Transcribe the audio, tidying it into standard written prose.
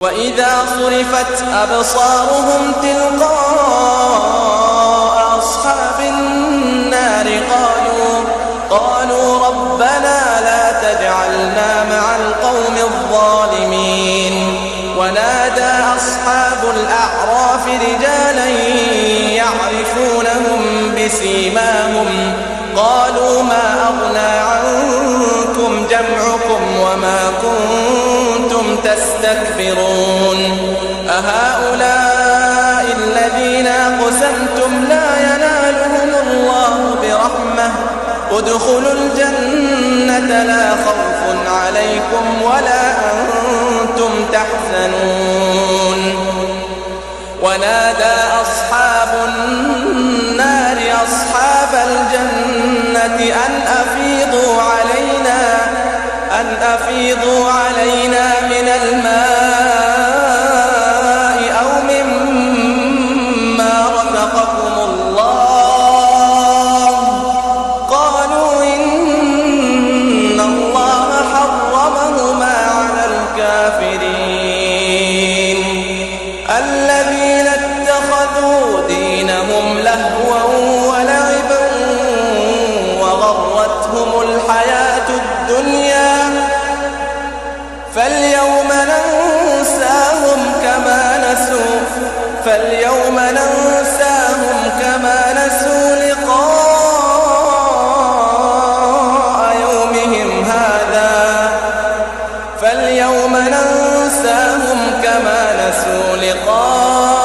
وإذا صرفت أبصارهم تلقاء أصحاب النار قالوا ربنا لا تجعلنا مع القوم الظالمين. ونادى أصحاب الأعراف رجالا يعرفونهم بسيماهم قالوا ما أغنى عنكم جمعكم وما كنتم تستكبرون أهؤلاء الذين أقسمتم لا ينالهم الله برحمة ادخلوا الجنة لا خوف عليكم ولا أنتم تحزنون. ونادى أصحاب النار أصحاب الجنة أن أفيضوا علينا من الماء أو مما رزقكم الله قالوا إن الله حرمهما على الكافرين الذين اتخذوا دينهم لهوا ولعبا وغرتهم الحياة الدنيا فاليوم ننساهم كما نسوا لقاء يومهم هذا فاليوم ننساهم كما نسوا لقاء